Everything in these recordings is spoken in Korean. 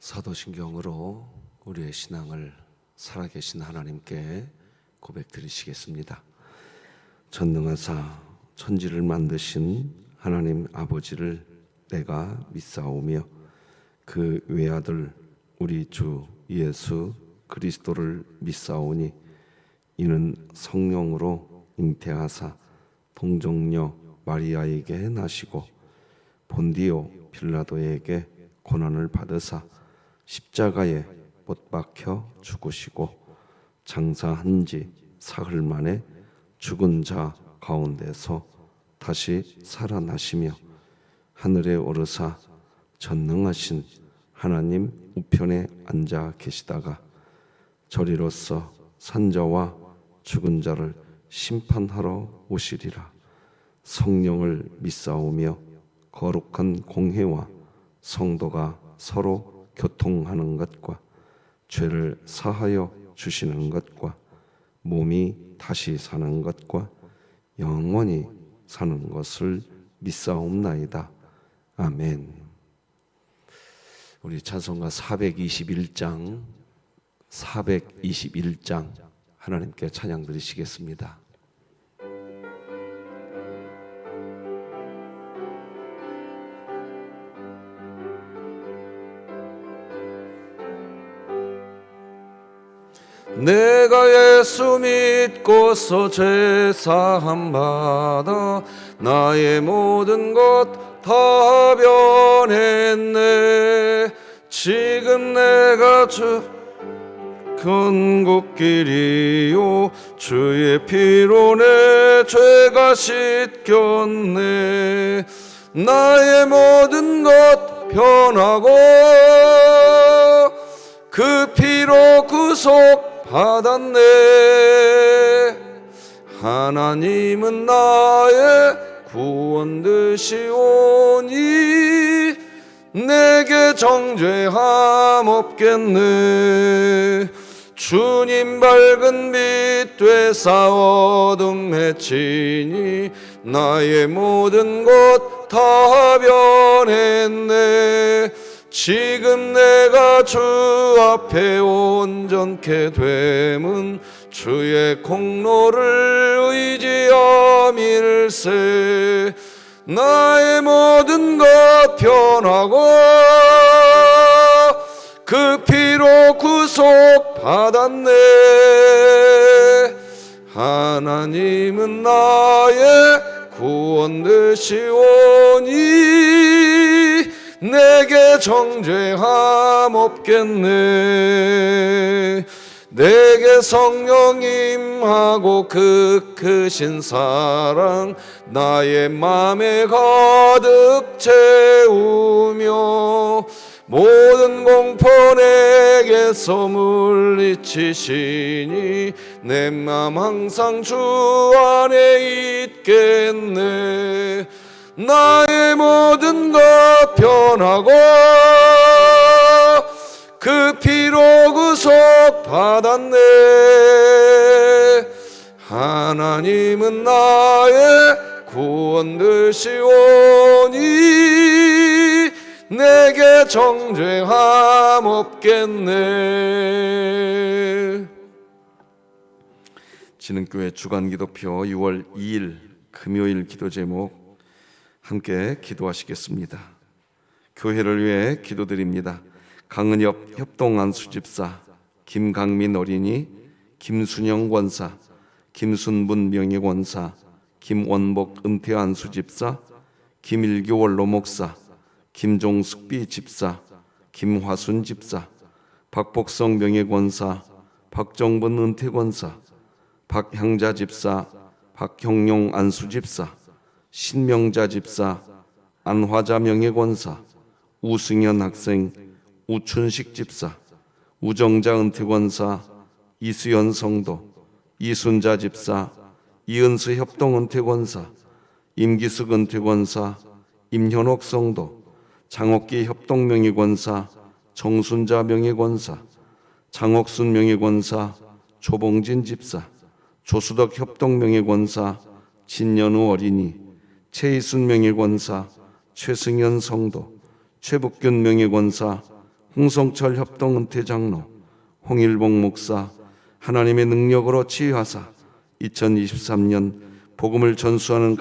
사도신경으로 우리의 신앙을 살아계신 하나님께 고백드리시겠습니다. 전능하사 천지를 만드신 하나님 아버지를 내가 믿사오며 그 외아들 우리 주 예수 그리스도를 믿사오니 이는 성령으로 잉태하사 동정녀 마리아에게 나시고 본디오 빌라도에게 고난을 받으사 십자가에 못 박혀 죽으시고 장사한 지 사흘 만에 죽은 자 가운데서 다시 살아나시며 하늘에 오르사 전능하신 하나님 우편에 앉아 계시다가 저리로서 산자와 죽은 자를 심판하러 오시리라. 성령을 믿사오며 거룩한 공회와 성도가 서로 교통하는 것과 죄를 사하여 주시는 것과 몸이 다시 사는 것과 영원히 사는 것을 믿사옵나이다. 아멘. 우리 찬송가 421장 하나님께 찬양 드리시겠습니다. 내가 예수 믿고서 죄사함 받아 나의 모든 것 다 변했네. 지금 내가 주 건국길이요 주의 피로 내 죄가 씻겼네. 나의 모든 것 변하고 그 피로 구속 받았네. 하나님은 나의 구원 되시오니 내게 정죄함 없겠네. 주님 밝은 빛 되사 어둠 해치니 나의 모든 것 다 변했네. 지금 내가 주 앞에 온전케 됨은 주의 공로를 의지함일세. 나의 모든 것 변하고 그 피로 구속 받았네. 하나님은 나의 구원 되시오니 내게 정죄함 없겠네. 내게 성령 임하고 그 크신 사랑 나의 맘에 가득 채우며 모든 공포 내게서 물리치시니 내 맘 항상 주 안에 있겠네. 나의 모든 것 변하고 그 피로 구속 받았네. 하나님은 나의 구원 되시오니 내게 정죄함 없겠네. 진흥교회 주간기도표 6월 2일 금요일 기도 제목 함께 기도하시겠습니다. 교회를 위해 기도드립니다. 강은엽 협동안수집사, 김강민 어린이, 김순영 권사, 김순분 명예권사, 김원복 은퇴안수집사, 김일교 원로목사, 김종숙비 집사, 김화순 집사, 박복성 명예권사, 박정분 은퇴권사, 박향자 집사, 박형용 안수집사, 신명자 집사, 안화자 명예권사, 우승현 학생, 우춘식 집사, 우정자 은퇴권사, 이수연 성도, 이순자 집사, 이은수 협동 은퇴권사, 임기숙 은퇴권사, 임현옥 성도, 장옥기 협동 명예권사, 정순자 명예권사, 장옥순 명예권사, 조봉진 집사, 조수덕 협동 명예권사, 진연우 어린이, 최희순 명예권사, 최승현 성도, 최북균 명예권사, 홍성철 협동은퇴장로, 홍일봉 목사 하나님의 능력으로 치유하사 2023년 복음을 전수하는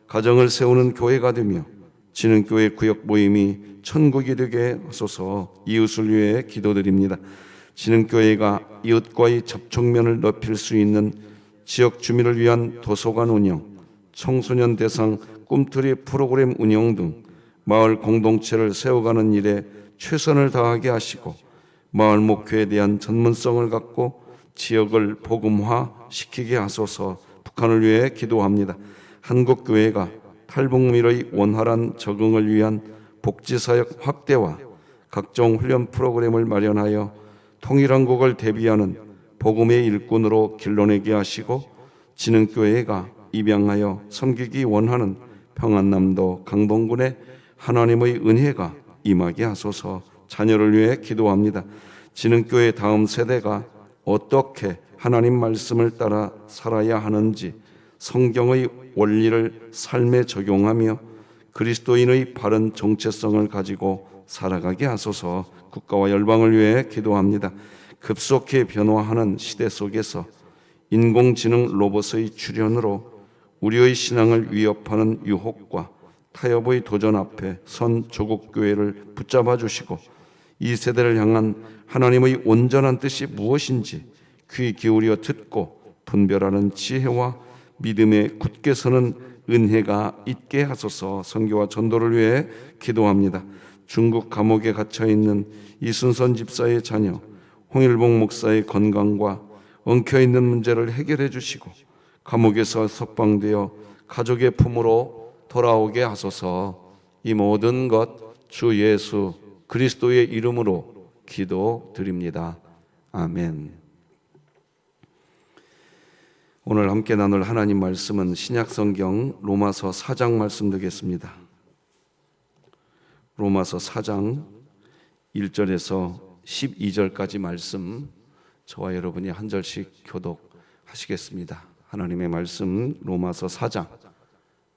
가정을 세우는 교회가 되며 진흥교회 구역 모임이 천국이 되게 하소서. 이웃을 위해 기도드립니다. 진흥교회가 이웃과의 접촉면을 높일 수 있는 지역 주민을 위한 도서관 운영, 청소년 대상 꿈틀이 프로그램 운영 등 마을 공동체를 세워가는 일에 최선을 다하게 하시고 마을 목회에 대한 전문성을 갖고 지역을 복음화시키게 하소서. 북한을 위해 기도합니다. 한국교회가 탈북민의 원활한 적응을 위한 복지사역 확대와 각종 훈련 프로그램을 마련하여 통일한국을 대비하는 복음의 일꾼으로 길러내게 하시고 진흥교회가 입양하여 섬기기 원하는 평안남도 강동군에 하나님의 은혜가 임하게 하소서. 자녀를 위해 기도합니다. 진흥교회 다음 세대가 어떻게 하나님 말씀을 따라 살아야 하는지 성경의 원리를 삶에 적용하며 그리스도인의 바른 정체성을 가지고 살아가게 하소서. 국가와 열방을 위해 기도합니다. 급속히 변화하는 시대 속에서 인공지능 로봇의 출현으로 우리의 신앙을 위협하는 유혹과 타협의 도전 앞에 선 조국교회를 붙잡아 주시고 이 세대를 향한 하나님의 온전한 뜻이 무엇인지 귀 기울여 듣고 분별하는 지혜와 믿음에 굳게 서는 은혜가 있게 하소서. 선교와 전도를 위해 기도합니다. 중국 감옥에 갇혀있는 이순선 집사의 자녀 홍일봉 목사의 건강과 엉켜있는 문제를 해결해 주시고 감옥에서 석방되어 가족의 품으로 돌아오게 하소서. 이 모든 것 주 예수 그리스도의 이름으로 기도드립니다. 아멘. 오늘 함께 나눌 하나님 말씀은 신약성경 로마서 4장 말씀 되겠습니다. 로마서 4장 1절에서 12절까지 말씀 저와 여러분이 한 절씩 교독하시겠습니다. 하나님의 말씀 로마서 4장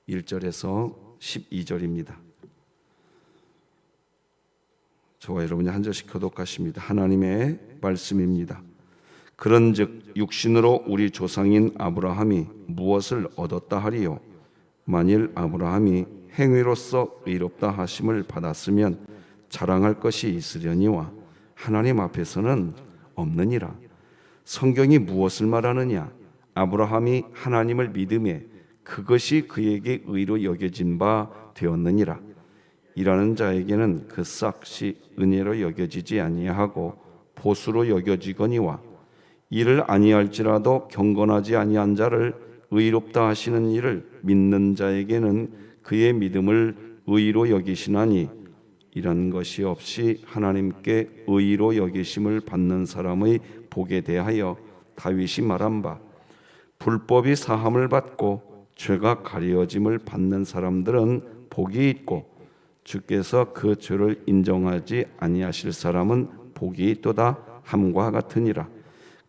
1절에서 12절입니다. 저와 여러분이 한 절씩 교독하십니다. 하나님의 말씀입니다. 그런즉 육신으로 우리 조상인 아브라함이 무엇을 얻었다 하리요? 만일 아브라함이 행위로서 의롭다 하심을 받았으면 자랑할 것이 있으려니와 하나님 앞에서는 없느니라. 성경이 무엇을 말하느냐? 아브라함이 하나님을 믿음에 그것이 그에게 의로 여겨진 바 되었느니라. 일하는 자에게는 그 싹이 은혜로 여겨지지 아니하고 보수로 여겨지거니와 이를 아니할지라도 경건하지 아니한 자를 의롭다 하시는 이를 믿는 자에게는 그의 믿음을 의로 여기시나니 이런 것이 없이 하나님께 의로 여기심을 받는 사람의 복에 대하여 다윗이 말한 바 불법이 사함을 받고 죄가 가려짐을 받는 사람들은 복이 있고 주께서 그 죄를 인정하지 아니하실 사람은 복이 있도다 함과 같으니라.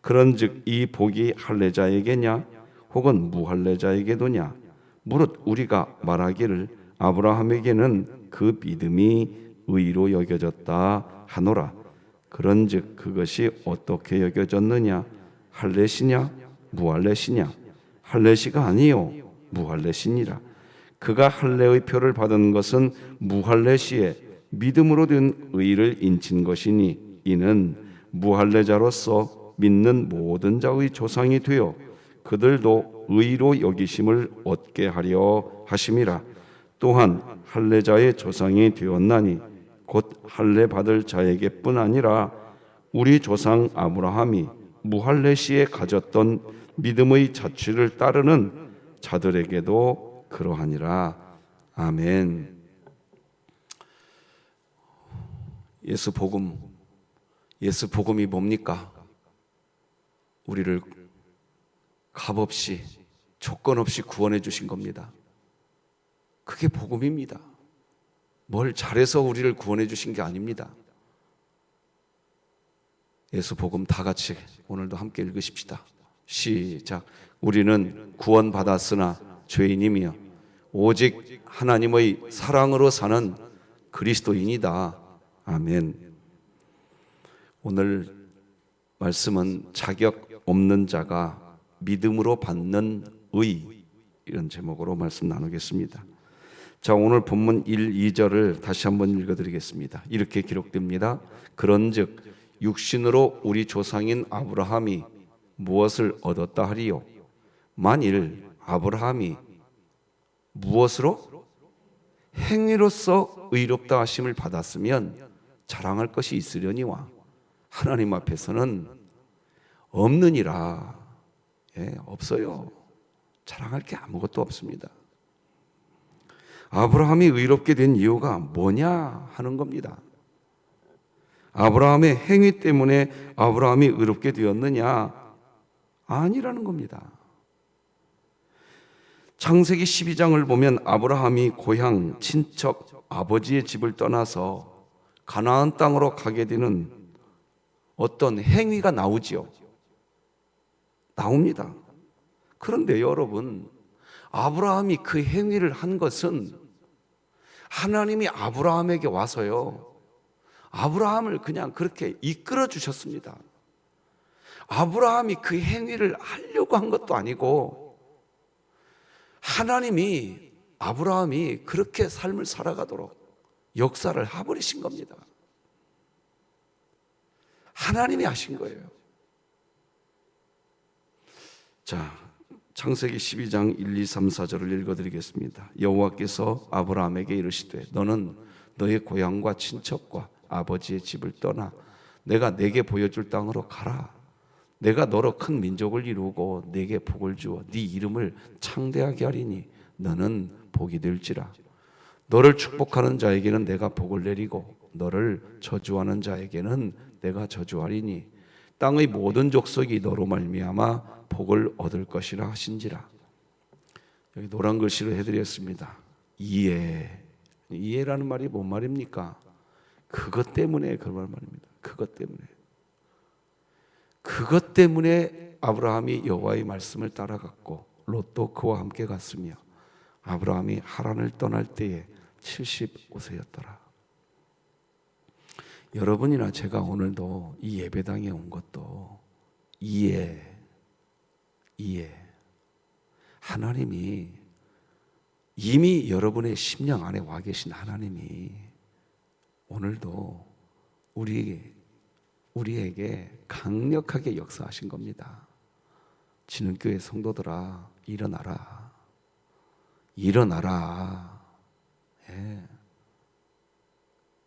그런즉 이 복이 할례자에게냐 혹은 무할례자에게도냐? 무릇 우리가 말하기를 아브라함에게는 그 믿음이 의로 여겨졌다 하노라. 그런즉 그것이 어떻게 여겨졌느냐? 할례시냐 무할례시냐? 할례시가 아니요 무할례시니라. 그가 할례의 표를 받은 것은 무할례시에 믿음으로 된 의를 인친 것이니 이는 무할례자로서 믿는 모든 자의 조상이 되어 그들도 의로 여기심을 얻게 하려 하심이라. 또한 할례자의 조상이 되었나니 곧 할례 받을 자에게뿐 아니라 우리 조상 아브라함이 무할례시에 가졌던 믿음의 자취를 따르는 자들에게도 그러하니라. 아멘. 예수 복음이 뭡니까? 우리를 값없이 조건 없이 구원해 주신 겁니다. 그게 복음입니다. 뭘 잘해서 우리를 구원해 주신 게 아닙니다. 예수 복음 다 같이 오늘도 함께 읽으십시다. 시작. 우리는 구원받았으나 죄인이며 오직 하나님의 사랑으로 사는 그리스도인이다. 아멘. 오늘 말씀은 자격 없는 자가 믿음으로 받는 의, 이런 제목으로 말씀 나누겠습니다. 자, 오늘 본문 1, 2절을 다시 한번 읽어드리겠습니다. 이렇게 기록됩니다. 그런즉 육신으로 우리 조상인 아브라함이 무엇을 얻었다 하리요? 만일 아브라함이 무엇으로? 행위로서 의롭다 하심을 받았으면 자랑할 것이 있으려니와 하나님 앞에서는 없느니라. 없어요. 자랑할 게 아무것도 없습니다. 아브라함이 의롭게 된 이유가 뭐냐 하는 겁니다. 아브라함의 행위 때문에 아브라함이 의롭게 되었느냐? 아니라는 겁니다. 창세기 12장을 보면 아브라함이 고향, 친척, 아버지의 집을 떠나서 가나안 땅으로 가게 되는 어떤 행위가 나오지요. 나옵니다. 그런데 여러분, 아브라함이 그 행위를 한 것은 하나님이 아브라함에게 와서요, 아브라함을 그냥 그렇게 이끌어 주셨습니다. 아브라함이 그 행위를 하려고 한 것도 아니고 하나님이 아브라함이 그렇게 삶을 살아가도록 역사를 해버리신 겁니다. 하나님이 하신 거예요. 자, 창세기 12장 1, 2, 3, 4절을 읽어드리겠습니다. 여호와께서 아브라함에게 이르시되 너는 너의 고향과 친척과 아버지의 집을 떠나 내가 네게 보여줄 땅으로 가라. 내가 너로 큰 민족을 이루고 네게 복을 주어 네 이름을 창대하게 하리니 너는 복이 될지라. 너를 축복하는 자에게는 내가 복을 내리고 너를 저주하는 자에게는 내가 저주하리니 땅의 모든 족속이 너로 말미암아 복을 얻을 것이라 하신지라. 여기 노란 글씨로 해드렸습니다. 이해라는 말이 뭔 말입니까? 그것 때문에 그런 말입니다. 그것 때문에 아브라함이 여호와의 말씀을 따라갔고 롯도 그와 함께 갔으며 아브라함이 하란을 떠날 때에 75세였더라. 여러분이나 제가 오늘도 이 예배당에 온 것도 이해. 하나님이 이미 여러분의 심령 안에 와 계신 하나님이 오늘도 우리에게 강력하게 역사하신 겁니다. 진흥교회 성도들아, 일어나라.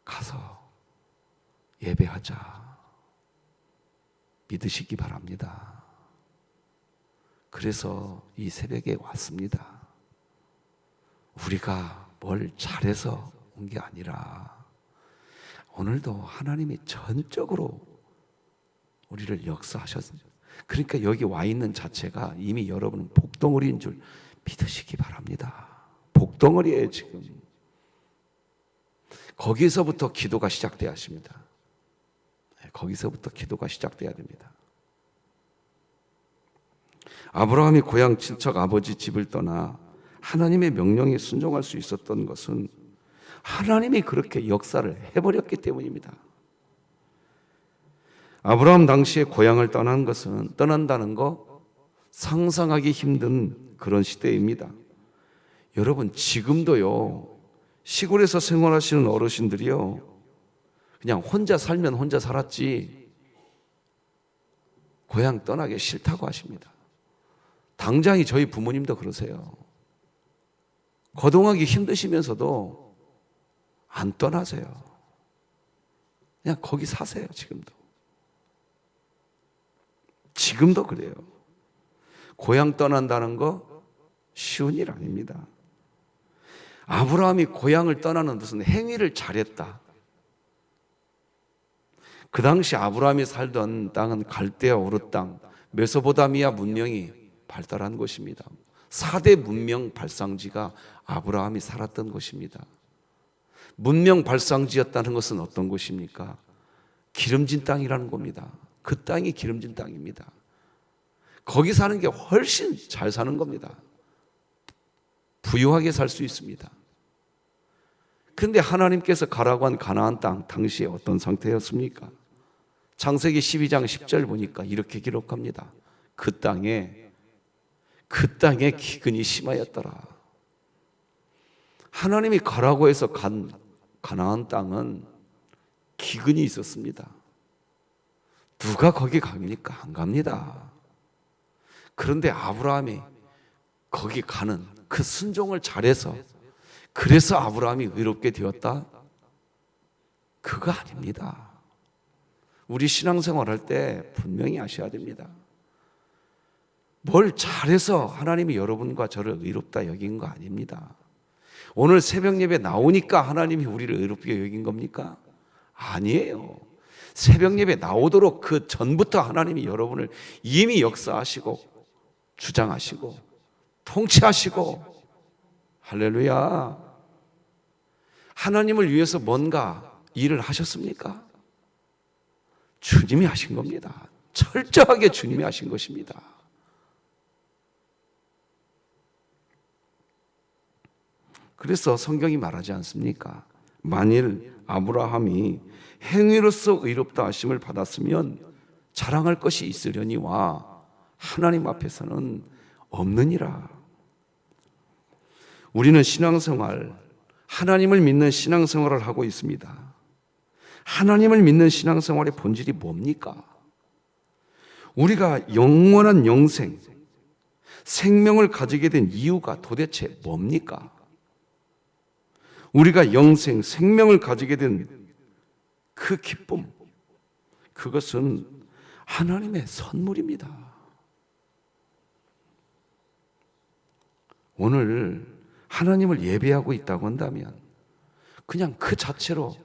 가서 예배하자. 믿으시기 바랍니다. 그래서 이 새벽에 왔습니다. 우리가 뭘 잘해서 온 게 아니라 오늘도 하나님이 전적으로 우리를 역사하셨습니다. 그러니까 여기 와 있는 자체가 이미 여러분은 복덩어리인 줄 믿으시기 바랍니다. 복덩어리예요 지금. 거기서부터 기도가 시작돼야 하십니다. 거기서부터 기도가 시작돼야 됩니다. 아브라함이 고향 친척 아버지 집을 떠나 하나님의 명령에 순종할 수 있었던 것은 하나님이 그렇게 역사를 해버렸기 때문입니다. 아브라함 당시에 고향을 떠난다는 거 상상하기 힘든 그런 시대입니다. 여러분 지금도요, 시골에서 생활하시는 어르신들이요, 그냥 혼자 살면 혼자 살았지 고향 떠나기 싫다고 하십니다. 당장이 저희 부모님도 그러세요. 거동하기 힘드시면서도 안 떠나세요. 그냥 거기 사세요. 지금도 그래요. 고향 떠난다는 거 쉬운 일 아닙니다. 아브라함이 고향을 떠나는 무슨 행위를 잘했다. 그 당시 아브라함이 살던 땅은 갈대아 우르 땅, 메소포타미아 문명이 발달한 곳입니다. 4대 문명 발상지가 아브라함이 살았던 곳입니다. 문명 발상지였다는 것은 어떤 곳입니까? 기름진 땅이라는 겁니다. 그 땅이 기름진 땅입니다. 거기 사는 게 훨씬 잘 사는 겁니다. 부유하게 살 수 있습니다. 그런데 하나님께서 가라고 한 가나안 땅 당시에 어떤 상태였습니까? 창세기 12장 10절 보니까 이렇게 기록합니다. 그 땅에 기근이 심하였더라. 하나님이 가라고 해서 간 가나안 땅은 기근이 있었습니다. 누가 거기 갑니까? 안 갑니다. 그런데 아브라함이 거기 가는 그 순종을 잘해서 그래서 아브라함이 의롭게 되었다? 그거 아닙니다. 우리 신앙생활 할 때 분명히 아셔야 됩니다. 뭘 잘해서 하나님이 여러분과 저를 의롭다 여긴 거 아닙니다. 오늘 새벽 예배 나오니까 하나님이 우리를 의롭게 여긴 겁니까? 아니에요. 새벽 예배 나오도록 그 전부터 하나님이 여러분을 이미 역사하시고 주장하시고 통치하시고, 할렐루야. 하나님을 위해서 뭔가 일을 하셨습니까? 주님이 하신 겁니다. 철저하게 주님이 하신 것입니다. 그래서 성경이 말하지 않습니까? 만일 아브라함이 행위로서 의롭다 하심을 받았으면 자랑할 것이 있으려니와 하나님 앞에서는 없느니라. 우리는 신앙생활, 하나님을 믿는 신앙생활을 하고 있습니다. 하나님을 믿는 신앙생활의 본질이 뭡니까? 우리가 영원한 영생, 생명을 가지게 된 이유가 도대체 뭡니까? 우리가 영생, 생명을 가지게 된 그 기쁨, 그것은 하나님의 선물입니다. 오늘 하나님을 예배하고 있다고 한다면 그냥 그 자체로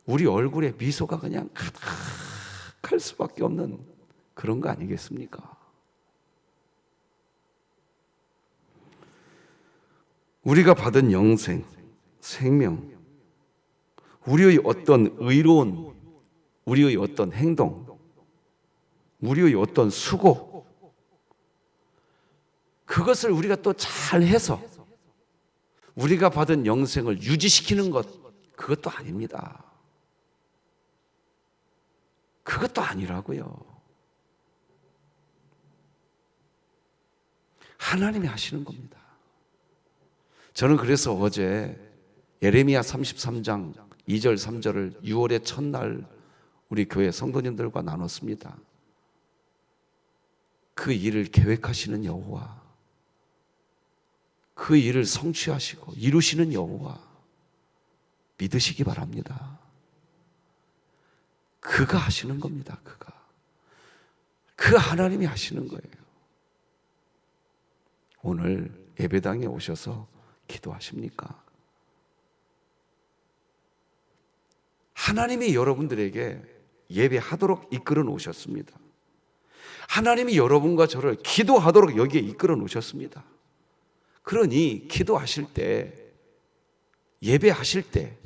우리 얼굴에 미소가 그냥 가득할 수밖에 없는 그런 거 아니겠습니까? 우리가 받은 영생, 생명, 우리의 어떤 의로운, 우리의 어떤 행동, 우리의 어떤 수고, 그것을 우리가 또 잘해서 우리가 받은 영생을 유지시키는 것, 그것도 아닙니다. 그것도 아니라고요. 하나님이 하시는 겁니다. 저는 그래서 어제 예레미야 33장 2절 3절을 6월의 첫날 우리 교회 성도님들과 나눴습니다. 그 일을 계획하시는 여호와, 그 일을 성취하시고 이루시는 여호와 믿으시기 바랍니다. 그가 하시는 겁니다. 그 하나님이 하시는 거예요. 오늘 예배당에 오셔서 기도하십니까? 하나님이 여러분들에게 예배하도록 이끌어 놓으셨습니다. 하나님이 여러분과 저를 기도하도록 여기에 이끌어 놓으셨습니다. 그러니 기도하실 때, 예배하실 때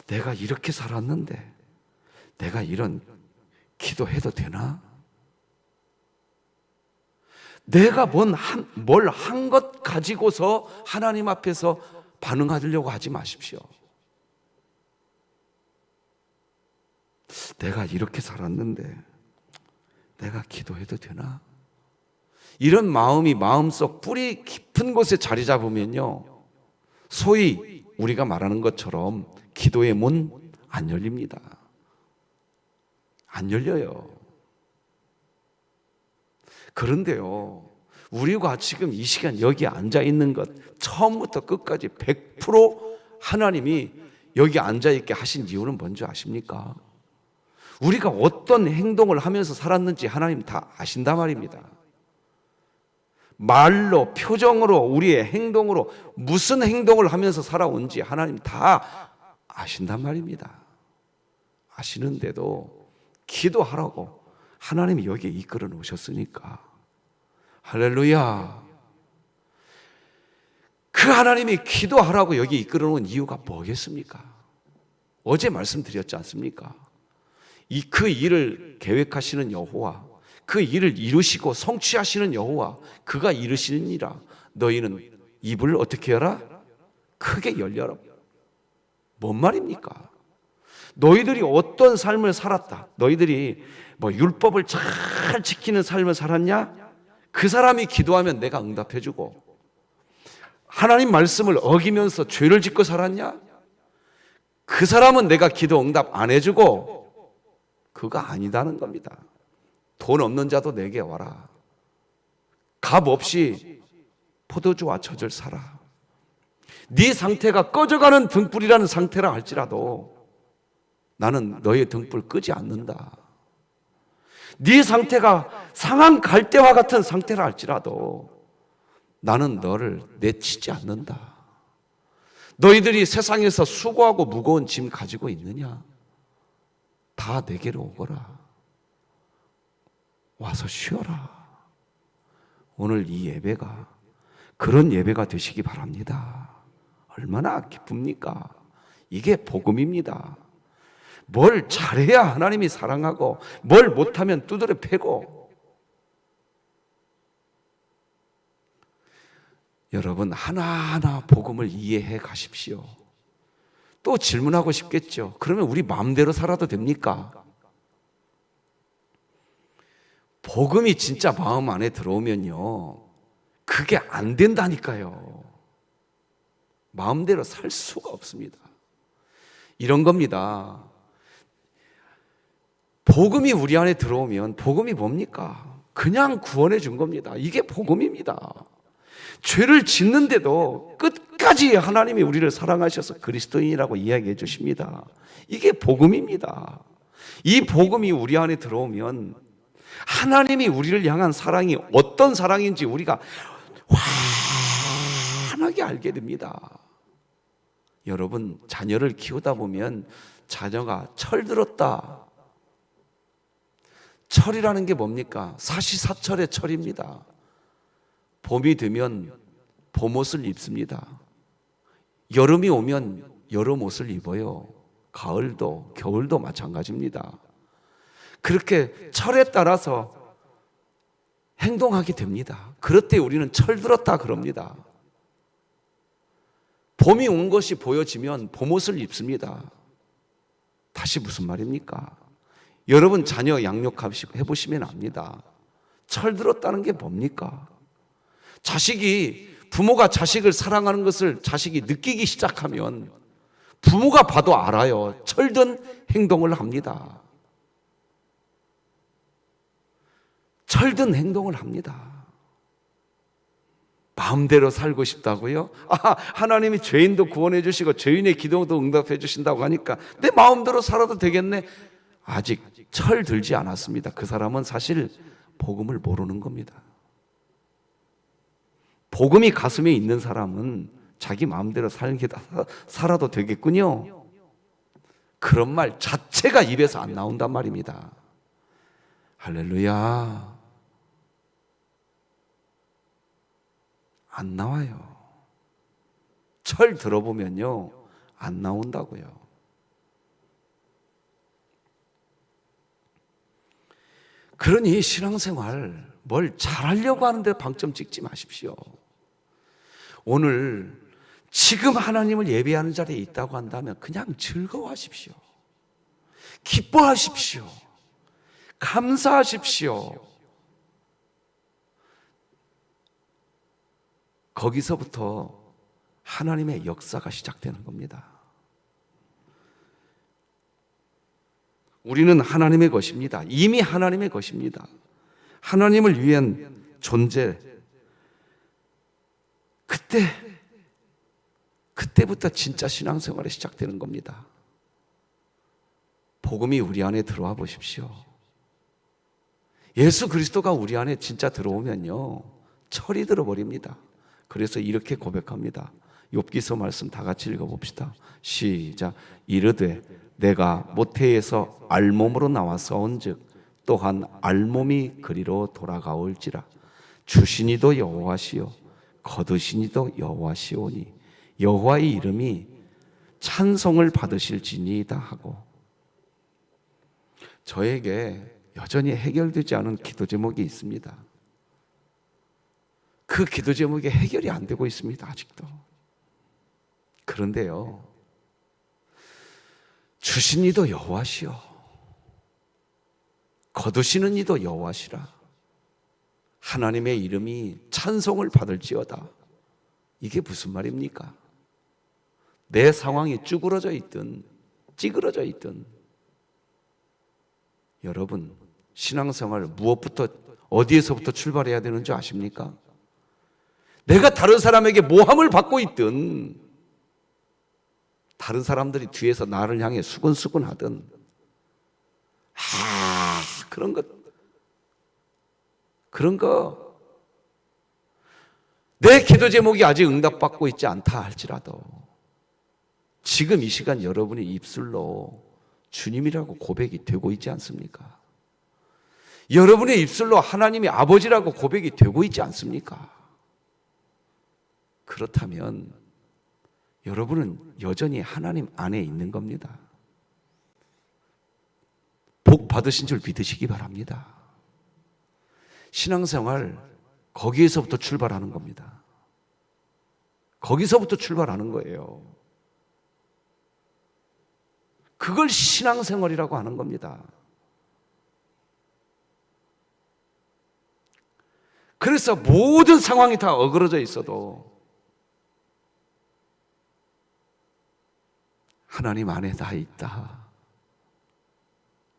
내가 이렇게 살았는데 내가 이런 기도해도 되나? 내가 뭘 한 것 가지고서 하나님 앞에서 반응하려고 하지 마십시오. 내가 이렇게 살았는데 내가 기도해도 되나? 이런 마음이 마음속 뿌리 깊은 곳에 자리 잡으면요, 소위 우리가 말하는 것처럼 기도의 문 안 열립니다. 안 열려요. 그런데요, 우리가 지금 이 시간 여기 앉아 있는 것 처음부터 끝까지 100% 하나님이 여기 앉아 있게 하신 이유는 뭔지 아십니까? 우리가 어떤 행동을 하면서 살았는지 하나님 다 아신단 말입니다. 말로, 표정으로, 우리의 행동으로 무슨 행동을 하면서 살아온지 하나님 다 아신단 말입니다. 아시는데도 기도하라고 하나님이 여기에 이끌어 놓으셨으니까, 할렐루야. 그 하나님이 기도하라고 여기 이끌어 놓은 이유가 뭐겠습니까? 어제 말씀드렸지 않습니까? 그 일을 계획하시는 여호와, 그 일을 이루시고 성취하시는 여호와, 그가 이루시니라. 너희는 입을 어떻게 열라? 크게 열려라. 뭔 말입니까? 너희들이 어떤 삶을 살았다, 너희들이 뭐 율법을 잘 지키는 삶을 살았냐? 그 사람이 기도하면 내가 응답해주고, 하나님 말씀을 어기면서 죄를 짓고 살았냐? 그 사람은 내가 기도 응답 안 해주고. 그거 아니다는 겁니다. 돈 없는 자도 내게 와라. 값 없이 포도주와 젖을 사라. 네 상태가 꺼져가는 등불이라는 상태라 할지라도 나는 너의 등불 끄지 않는다. 네 상태가 상한 갈대와 같은 상태라 할지라도 나는 너를 내치지 않는다. 너희들이 세상에서 수고하고 무거운 짐 가지고 있느냐? 다 내게로 오거라. 와서 쉬어라. 오늘 이 예배가 그런 예배가 되시기 바랍니다. 얼마나 기쁩니까? 이게 복음입니다. 뭘 잘해야 하나님이 사랑하고, 뭘 못하면 두드려 패고. 여러분, 하나하나 복음을 이해해 가십시오. 또 질문하고 싶겠죠. 그러면 우리 마음대로 살아도 됩니까? 복음이 진짜 마음 안에 들어오면요, 그게 안 된다니까요. 마음대로 살 수가 없습니다. 이런 겁니다. 복음이 우리 안에 들어오면, 복음이 뭡니까? 그냥 구원해 준 겁니다. 이게 복음입니다. 죄를 짓는데도 끝까지 하나님이 우리를 사랑하셔서 그리스도인이라고 이야기해 주십니다. 이게 복음입니다. 이 복음이 우리 안에 들어오면 하나님이 우리를 향한 사랑이 어떤 사랑인지 우리가 환하게 알게 됩니다. 여러분, 자녀를 키우다 보면 자녀가 철들었다. 철이라는 게 뭡니까? 사시사철의 철입니다. 봄이 되면 봄옷을 입습니다. 여름이 오면 여름옷을 입어요. 가을도 겨울도 마찬가지입니다. 그렇게 철에 따라서 행동하게 됩니다. 그럴 때 우리는 철들었다 그럽니다. 봄이 온 것이 보여지면 봄옷을 입습니다. 다시 무슨 말입니까? 여러분 자녀 양육해보시면 압니다. 철들었다는 게 뭡니까? 부모가 자식을 사랑하는 것을 자식이 느끼기 시작하면 부모가 봐도 알아요. 철든 행동을 합니다. 철든 행동을 합니다. 마음대로 살고 싶다고요? 하나님이 죄인도 구원해 주시고 죄인의 기도도 응답해 주신다고 하니까 내 마음대로 살아도 되겠네. 아직 철들지 않았습니다. 그 사람은 사실 복음을 모르는 겁니다. 복음이 가슴에 있는 사람은 자기 마음대로 살아도 되겠군요. 그런 말 자체가 입에서 안 나온단 말입니다. 할렐루야. 안 나와요. 철 들어보면요, 안 나온다고요. 그러니 신앙생활 뭘 잘하려고 하는데 방점 찍지 마십시오. 오늘 지금 하나님을 예배하는 자리에 있다고 한다면 그냥 즐거워하십시오. 기뻐하십시오. 감사하십시오. 거기서부터 하나님의 역사가 시작되는 겁니다. 우리는 하나님의 것입니다. 이미 하나님의 것입니다. 하나님을 위한 존재. 그때부터 진짜 신앙생활이 시작되는 겁니다. 복음이 우리 안에 들어와 보십시오. 예수 그리스도가 우리 안에 진짜 들어오면요, 철이 들어버립니다. 그래서 이렇게 고백합니다. 욥기서 말씀 다 같이 읽어봅시다. 시작. 이르되 내가 모태에서 알몸으로 나와서온즉 또한 알몸이 그리로 돌아가올지라. 주시니도 여호와시요 거두시니도 여호와시오니 여호와의 이름이 찬송을 받으실지니이다 하고, 저에게 여전히 해결되지 않은 기도 제목이 있습니다. 그 기도 제목이 해결이 안 되고 있습니다. 아직도. 그런데요, 주신 이도 여호와시요 거두시는 이도 여호와시라. 하나님의 이름이 찬송을 받을지어다. 이게 무슨 말입니까? 내 상황이 쭈그러져 있든 찌그러져 있든 여러분 신앙생활 무엇부터 어디에서부터 출발해야 되는 줄 아십니까? 내가 다른 사람에게 모함을 받고 있든 다른 사람들이 뒤에서 나를 향해 수근수근 하든 그런 거 내 기도 제목이 아직 응답받고 있지 않다 할지라도 지금 이 시간 여러분의 입술로 주님이라고 고백이 되고 있지 않습니까? 여러분의 입술로 하나님이 아버지라고 고백이 되고 있지 않습니까? 그렇다면 여러분은 여전히 하나님 안에 있는 겁니다. 복 받으신 줄 믿으시기 바랍니다. 신앙생활 거기에서부터 출발하는 겁니다. 거기서부터 출발하는 거예요. 그걸 신앙생활이라고 하는 겁니다. 그래서 모든 상황이 다 어그러져 있어도 하나님 안에 나 있다.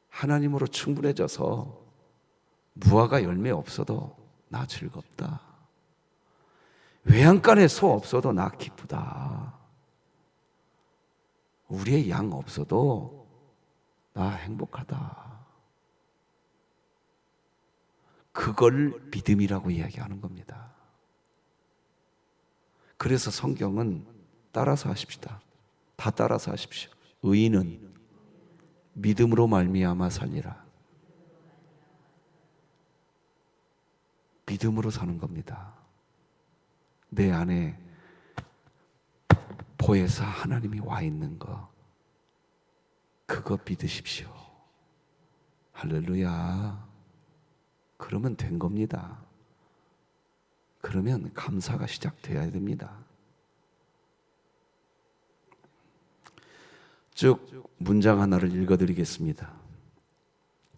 하나님으로 충분해져서 무화과 열매 없어도 나 즐겁다. 외양간에 소 없어도 나 기쁘다. 우리의 양 없어도 나 행복하다. 그걸 믿음이라고 이야기하는 겁니다. 그래서 성경은 따라서 하십시다. 다 따라서 하십시오. 의인은 믿음으로 말미암아 살리라. 믿음으로 사는 겁니다. 내 안에 보혜사 하나님이 와 있는 거 그거 믿으십시오. 할렐루야. 그러면 된 겁니다. 그러면 감사가 시작돼야 됩니다. 쭉 문장 하나를 읽어드리겠습니다.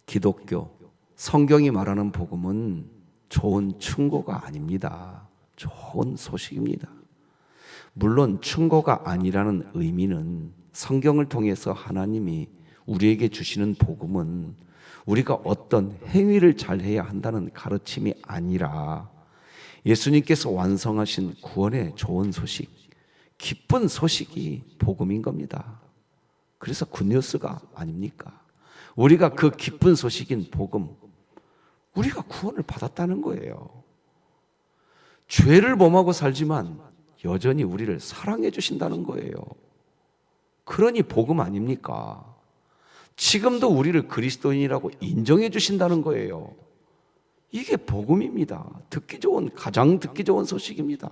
기독교, 성경이 말하는 복음은 좋은 충고가 아닙니다. 좋은 소식입니다. 물론 충고가 아니라는 의미는 성경을 통해서 하나님이 우리에게 주시는 복음은 우리가 어떤 행위를 잘해야 한다는 가르침이 아니라 예수님께서 완성하신 구원의 좋은 소식, 기쁜 소식이 복음인 겁니다. 그래서 굿뉴스가 아닙니까? 우리가 그 기쁜 소식인 복음, 우리가 구원을 받았다는 거예요. 죄를 범하고 살지만 여전히 우리를 사랑해 주신다는 거예요. 그러니 복음 아닙니까? 지금도 우리를 그리스도인이라고 인정해 주신다는 거예요. 이게 복음입니다. 가장 듣기 좋은 소식입니다.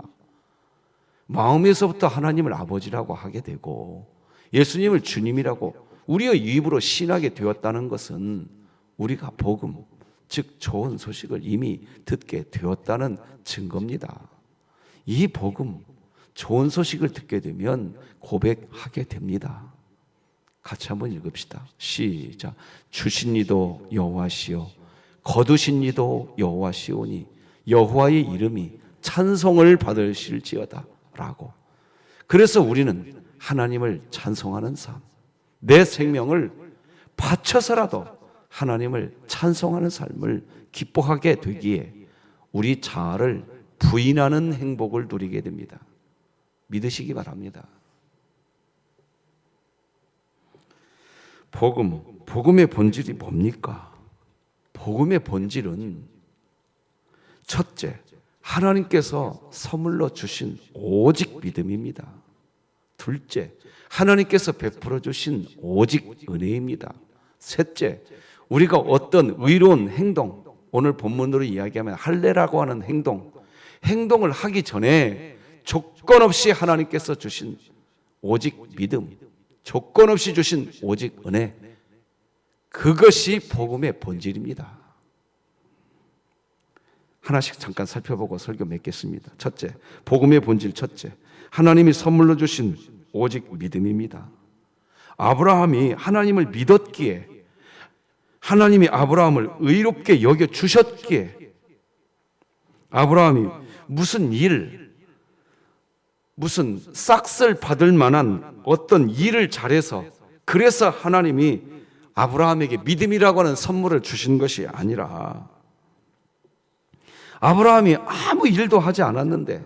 마음에서부터 하나님을 아버지라고 하게 되고 예수님을 주님이라고 우리의 입으로 신하게 되었다는 것은 우리가 복음, 즉 좋은 소식을 이미 듣게 되었다는 증거입니다. 이 복음, 좋은 소식을 듣게 되면 고백하게 됩니다. 같이 한번 읽읍시다. 시작. 주신 이도 여호와시요 거두신 이도 여호와시오니 여호와의 이름이 찬송을 받으실지어다 라고. 그래서 우리는 하나님을 찬송하는 삶, 내 생명을 바쳐서라도 하나님을 찬송하는 삶을 기뻐하게 되기에 우리 자아를 부인하는 행복을 누리게 됩니다. 믿으시기 바랍니다. 복음의 본질이 뭡니까? 복음의 본질은 첫째, 하나님께서 선물로 주신 오직 믿음입니다. 둘째, 하나님께서 베풀어 주신 오직 은혜입니다. 셋째, 우리가 어떤 의로운 행동, 오늘 본문으로 이야기하면 할례라고 하는 행동을 하기 전에 조건 없이 하나님께서 주신 오직 믿음, 조건 없이 주신 오직 은혜, 그것이 복음의 본질입니다. 하나씩 잠깐 살펴보고 설교 맺겠습니다. 첫째, 복음의 본질 첫째, 하나님이 선물로 주신 오직 믿음입니다. 아브라함이 하나님을 믿었기에, 하나님이 아브라함을 의롭게 여겨 주셨기에, 아브라함이 무슨 싹쓸 받을 만한 어떤 일을 잘해서, 그래서 하나님이 아브라함에게 믿음이라고 하는 선물을 주신 것이 아니라, 아브라함이 아무 일도 하지 않았는데,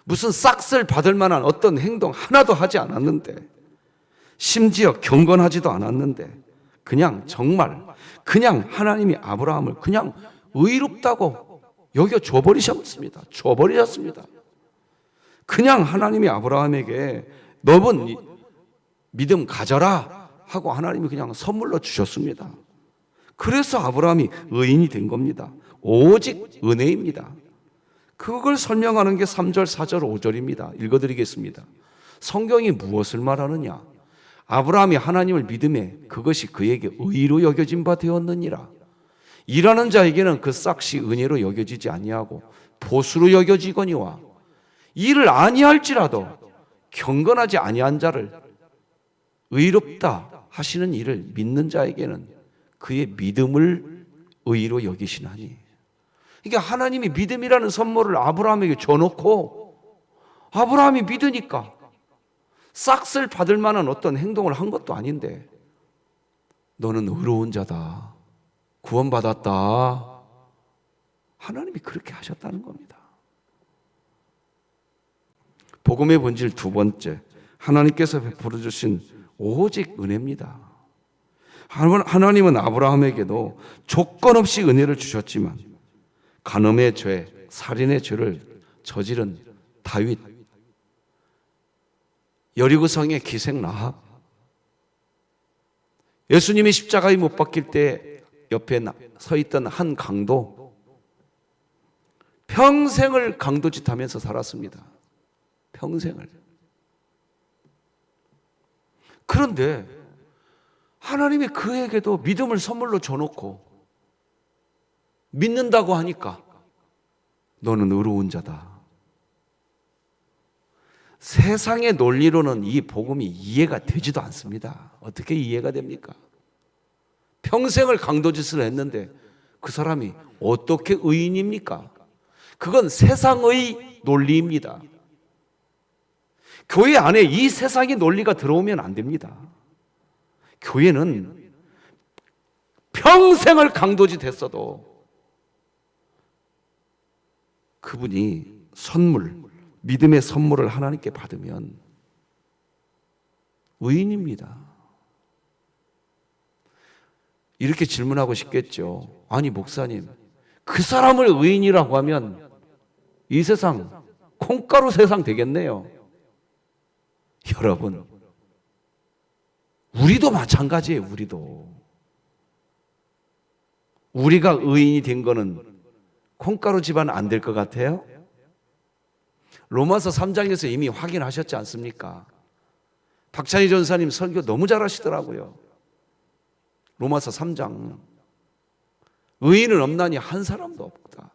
무슨 싹쓸 받을 만한 어떤 행동 하나도 하지 않았는데, 심지어 경건하지도 않았는데, 정말 하나님이 아브라함을 그냥 의롭다고 여겨 줘버리셨습니다. 그냥 하나님이 아브라함에게 넓은 믿음 가져라 하고 하나님이 그냥 선물로 주셨습니다. 그래서 아브라함이 의인이 된 겁니다. 오직 은혜입니다. 그걸 설명하는 게 3절, 4절, 5절입니다. 읽어드리겠습니다. 성경이 무엇을 말하느냐? 아브라함이 하나님을 믿음에 그것이 그에게 의로 여겨진 바 되었느니라. 일하는 자에게는 그 싹이 은혜로 여겨지지 아니하고 보수로 여겨지거니와, 일을 아니할지라도 경건하지 아니한 자를 의롭다 하시는 일을 믿는 자에게는 그의 믿음을 의로 여기시나니. 그러니까 하나님이 믿음이라는 선물을 아브라함에게 줘놓고, 아브라함이 믿으니까 싹쓸 받을 만한 어떤 행동을 한 것도 아닌데, 너는 의로운 자다, 구원받았다, 하나님이 그렇게 하셨다는 겁니다. 복음의 본질 두 번째, 하나님께서 베풀어 주신 오직 은혜입니다. 하나님은 아브라함에게도 조건 없이 은혜를 주셨지만, 간음의 죄, 살인의 죄를 저지른 다윗, 여리고성의 기생 라합, 예수님이 십자가에 못 박힐 때 옆에 서 있던 한 강도, 평생을 강도짓하면서 살았습니다. 평생을. 그런데 하나님이 그에게도 믿음을 선물로 줘놓고 믿는다고 하니까 너는 의로운 자다. 세상의 논리로는 이 복음이 이해가 되지도 않습니다. 어떻게 이해가 됩니까? 평생을 강도짓을 했는데 그 사람이 어떻게 의인입니까? 그건 세상의 논리입니다. 교회 안에 이 세상의 논리가 들어오면 안 됩니다. 교회는 평생을 강도짓했어도 그분이 믿음의 선물을 하나님께 받으면 의인입니다. 이렇게 질문하고 싶겠죠. 아니 목사님, 그 사람을 의인이라고 하면 이 세상 콩가루 세상 되겠네요. 여러분, 우리도 마찬가지예요. 우리가 의인이 된 거는 콩가루 집안 안 될 것 같아요? 로마서 3장에서 이미 확인하셨지 않습니까? 박찬희 전사님 설교 너무 잘하시더라고요. 로마서 3장. 의인은 없나니 한 사람도 없다.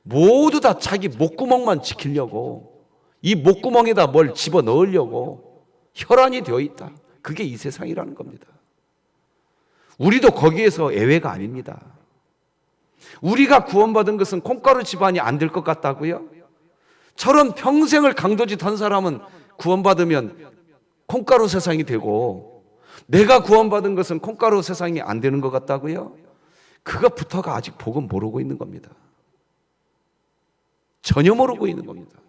모두 다 자기 목구멍만 지키려고, 이 목구멍에다 뭘 집어넣으려고 혈안이 되어 있다. 그게 이 세상이라는 겁니다. 우리도 거기에서 예외가 아닙니다. 우리가 구원받은 것은 콩가루 집안이 안 될 것 같다고요? 저런 평생을 강도짓한 사람은 구원받으면 콩가루 세상이 되고, 내가 구원받은 것은 콩가루 세상이 안 되는 것 같다고요? 그것부터가 아직 복음 모르고 있는 겁니다. 전혀 모르고 있는 겁니다.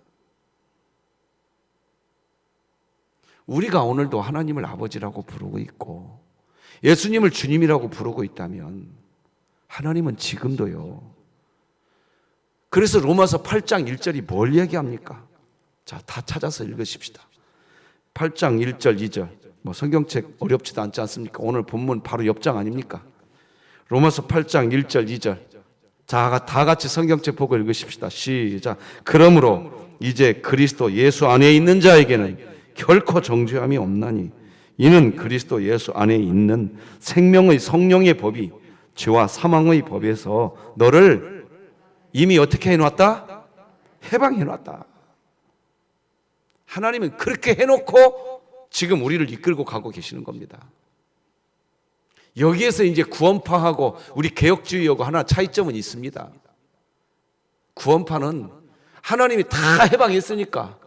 우리가 오늘도 하나님을 아버지라고 부르고 있고 예수님을 주님이라고 부르고 있다면 하나님은 지금도요. 그래서 로마서 8장 1절이 뭘 얘기합니까? 자, 다 찾아서 읽으십시다. 8장 1절 2절. 성경책 어렵지도 않지 않습니까? 오늘 본문 바로 옆장 아닙니까? 로마서 8장 1절 2절. 자, 다 같이 성경책 보고 읽으십시다. 시작. 그러므로 이제 그리스도 예수 안에 있는 자에게는 결코 정죄함이 없나니 이는 그리스도 예수 안에 있는 생명의 성령의 법이 죄와 사망의 법에서 너를 이미 어떻게 해놨다? 해방해놨다. 하나님은 그렇게 해놓고 지금 우리를 이끌고 가고 계시는 겁니다. 여기에서 이제 구원파하고 우리 개혁주의하고 하나 차이점은 있습니다. 구원파는 하나님이 다 해방했으니까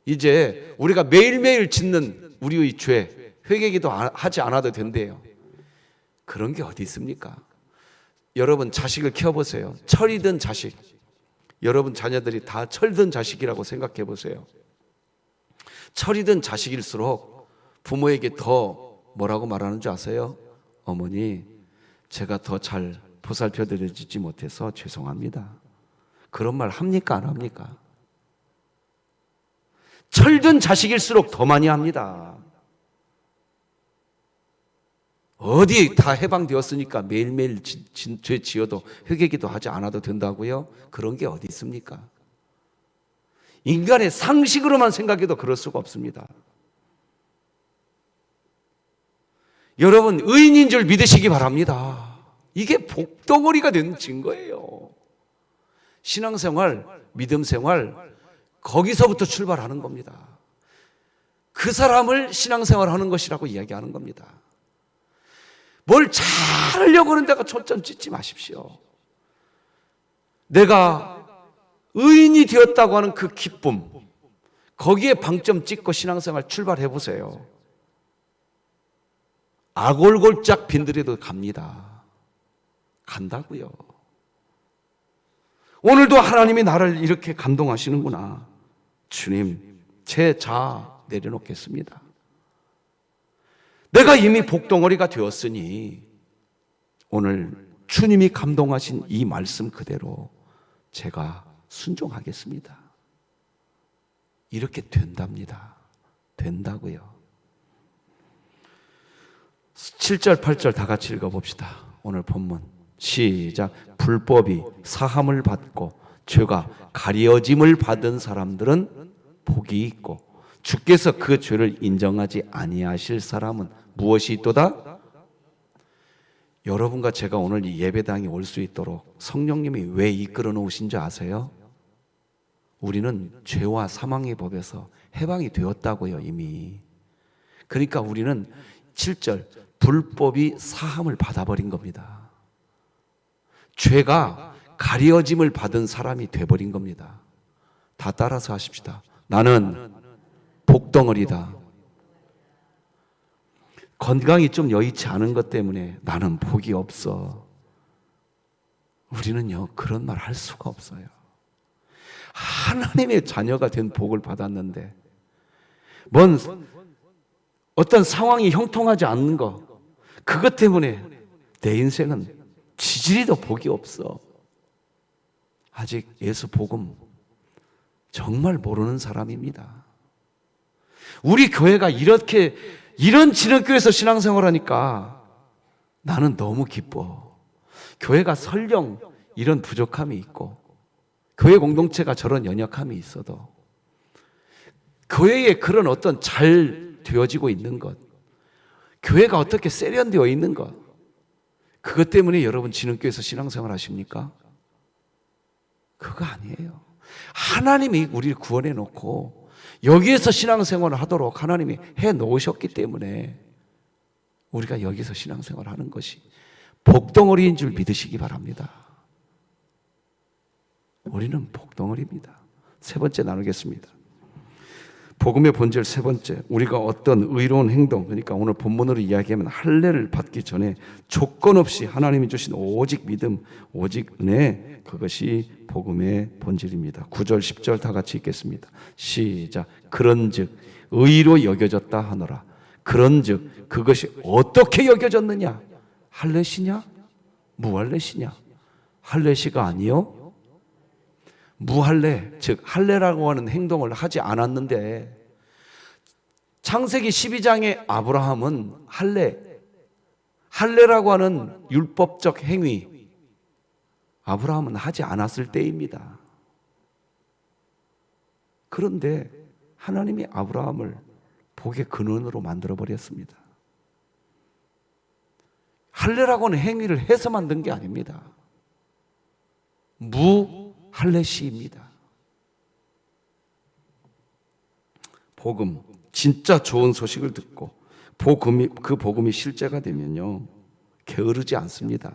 이제 우리가 매일매일 짓는 우리의 죄 회개기도 하지 않아도 된대요. 그런 게 어디 있습니까? 여러분 자식을 키워보세요. 철이든 자식, 여러분 자녀들이 다 철든 자식이라고 생각해 보세요. 철이든 자식일수록 부모에게 더 뭐라고 말하는 줄 아세요? 어머니, 제가 더 잘 보살펴 드리지 못해서 죄송합니다. 그런 말 합니까? 안 합니까? 철든 자식일수록 더 많이 합니다. 어디 다 해방되었으니까 매일매일 죄 지어도 회개기도 하지 않아도 된다고요? 그런 게 어디 있습니까? 인간의 상식으로만 생각해도 그럴 수가 없습니다. 여러분, 의인인 줄 믿으시기 바랍니다. 이게 복덩어리가 된 증거예요. 신앙생활, 믿음생활, 거기서부터 출발하는 겁니다. 그 사람을 신앙생활 하는 것이라고 이야기하는 겁니다. 뭘 잘하려고 하는 데가 초점 찍지 마십시오. 내가 의인이 되었다고 하는 그 기쁨, 거기에 방점 찍고 신앙생활 출발해 보세요. 아골골짝 빈들에도 갑니다. 간다고요. 오늘도 하나님이 나를 이렇게 감동하시는구나. 주님, 제 자아 내려놓겠습니다. 내가 이미 복덩어리가 되었으니 오늘 주님이 감동하신 이 말씀 그대로 제가 순종하겠습니다. 이렇게 된답니다. 된다고요. 7절, 8절 다 같이 읽어봅시다. 오늘 본문 시작. 불법이 사함을 받고 죄가 가려짐을 받은 사람들은 복이 있고 주께서 그 죄를 인정하지 아니하실 사람은 무엇이 있도다? 여러분과 제가 오늘 이 예배당에 올 수 있도록 성령님이 왜 이끌어 놓으신 줄 아세요? 우리는 죄와 사망의 법에서 해방이 되었다고요, 이미. 그러니까 우리는 7절, 불법이 사함을 받아버린 겁니다. 죄가 가려짐을 받은 사람이 돼버린 겁니다. 다 따라서 하십시다. 나는 복덩어리다. 건강이 좀 여의치 않은 것 때문에 나는 복이 없어. 우리는요, 그런 말 할 수가 없어요. 하나님의 자녀가 된 복을 받았는데 어떤 상황이 형통하지 않는 거, 그것 때문에 내 인생은 지지리도 복이 없어. 아직 예수 복음 정말 모르는 사람입니다. 우리 교회가 이런 진흥교회에서 신앙생활하니까 나는 너무 기뻐. 교회가 설령 이런 부족함이 있고 교회 공동체가 저런 연약함이 있어도 교회에 그런 어떤 잘 되어지고 있는 것, 교회가 어떻게 세련되어 있는 것, 그것 때문에 여러분 진흥교회에서 신앙생활 하십니까? 그거 아니에요. 하나님이 우리를 구원해 놓고 여기에서 신앙생활을 하도록 하나님이 해 놓으셨기 때문에 우리가 여기서 신앙생활을 하는 것이 복덩어리인 줄 믿으시기 바랍니다. 우리는 복덩어리입니다. 세 번째 나누겠습니다. 복음의 본질 세 번째, 우리가 어떤 의로운 행동, 그러니까 오늘 본문으로 이야기하면 할례를 받기 전에 조건 없이 하나님이 주신 오직 믿음, 오직 은혜, 그것이 복음의 본질입니다. 9절 10절 다 같이 읽겠습니다. 시작. 그런즉 의로 여겨졌다 하노라. 그런즉 그것이 어떻게 여겨졌느냐? 할례시냐? 무할례시냐? 할례시가 아니요 무할례, 즉 할례라고 하는 행동을 하지 않았는데 창세기 12장의 아브라함은 할례라고 하는 율법적 행위 아브라함은 하지 않았을 때입니다. 그런데 하나님이 아브라함을 복의 근원으로 만들어버렸습니다. 할례라고 하는 행위를 해서 만든 게 아닙니다. 무할례시입니다. 복음 진짜 좋은 소식을 듣고 그 복음이 실제가 되면요, 게으르지 않습니다.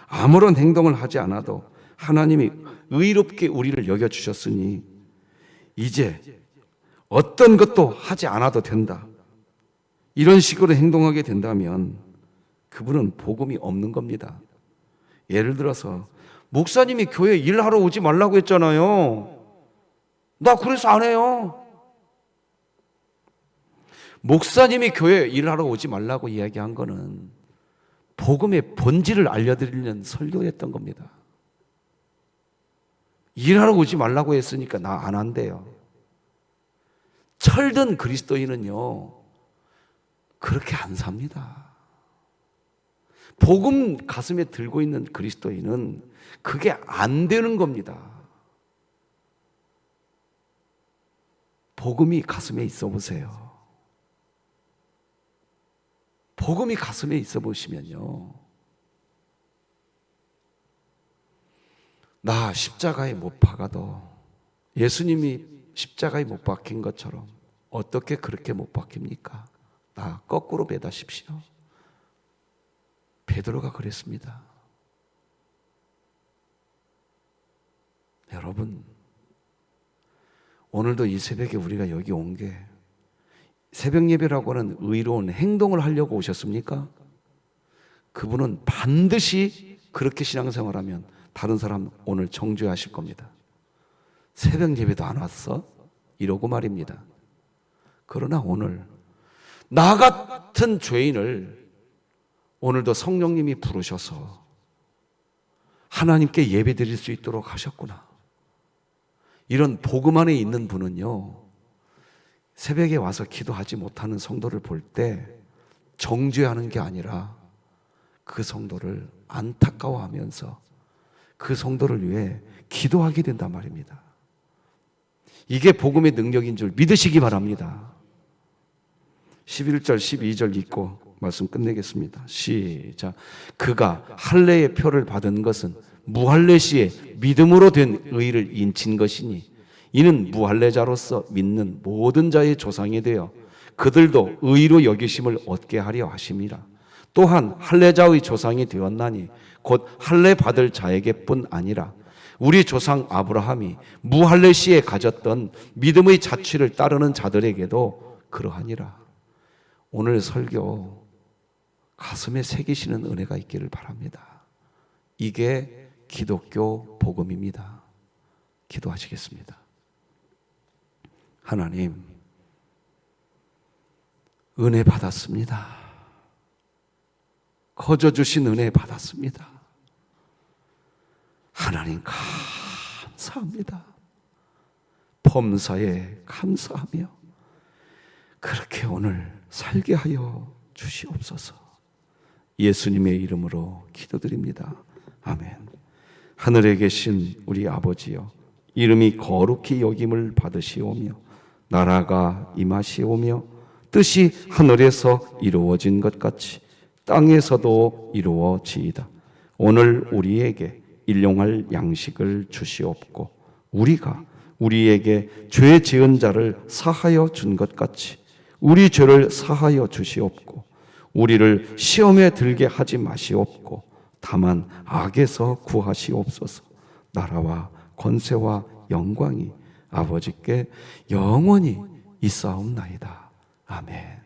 아무런 행동을 하지 않아도 하나님이 의롭게 우리를 여겨주셨으니 이제 어떤 것도 하지 않아도 된다, 이런 식으로 행동하게 된다면 그분은 복음이 없는 겁니다. 예를 들어서 목사님이 교회 일하러 오지 말라고 했잖아요. 나 그래서 안 해요. 목사님이 교회 일하러 오지 말라고 이야기한 거는 복음의 본질을 알려드리는 설교였던 겁니다. 일하러 오지 말라고 했으니까 나 안 한대요. 철든 그리스도인은요, 그렇게 안 삽니다. 복음 가슴에 들고 있는 그리스도인은 그게 안 되는 겁니다. 복음이 가슴에 있어 보세요. 복음이 가슴에 있어 보시면요, 나 십자가에 못 박아도 예수님이 십자가에 못 박힌 것처럼 어떻게 그렇게 못 박힙니까? 나 거꾸로 매다십시오. 베드로가 그랬습니다. 여러분, 오늘도 이 새벽에 우리가 여기 온 게 새벽 예배라고 하는 의로운 행동을 하려고 오셨습니까? 그분은 반드시 그렇게 신앙생활하면 다른 사람 오늘 정죄하실 겁니다. 새벽 예배도 안 왔어? 이러고 말입니다. 그러나 오늘 나 같은 죄인을 오늘도 성령님이 부르셔서 하나님께 예배 드릴 수 있도록 하셨구나. 이런 복음 안에 있는 분은요, 새벽에 와서 기도하지 못하는 성도를 볼 때 정죄하는 게 아니라 그 성도를 안타까워하면서 그 성도를 위해 기도하게 된단 말입니다. 이게 복음의 능력인 줄 믿으시기 바랍니다. 11절 12절 읽고 말씀 끝내겠습니다. 시작. 그가 할례의 표를 받은 것은 무할례 시에 믿음으로 된 의를 인친 것이니 이는 무할례자로서 믿는 모든 자의 조상이 되어 그들도 의로 여기심을 얻게 하려 하심이라. 또한 할례자의 조상이 되었나니 곧 할례 받을 자에게뿐 아니라 우리 조상 아브라함이 무할례 시에 가졌던 믿음의 자취를 따르는 자들에게도 그러하니라. 오늘 설교 가슴에 새기시는 은혜가 있기를 바랍니다. 이게 기독교 복음입니다. 기도하시겠습니다. 하나님, 은혜 받았습니다. 거저 주신 은혜 받았습니다. 하나님 감사합니다. 범사에 감사하며 그렇게 오늘 살게 하여 주시옵소서. 예수님의 이름으로 기도드립니다. 아멘. 하늘에 계신 우리 아버지여, 이름이 거룩히 여김을 받으시오며 나라가 임하시오며 뜻이 하늘에서 이루어진 것 같이 땅에서도 이루어지이다. 오늘 우리에게 일용할 양식을 주시옵고 우리가 우리에게 죄 지은 자를 사하여 준 것 같이 우리 죄를 사하여 주시옵고 우리를 시험에 들게 하지 마시옵고 다만 악에서 구하시옵소서. 나라와 권세와 영광이 아버지께 영원히 있사옵나이다. 아멘.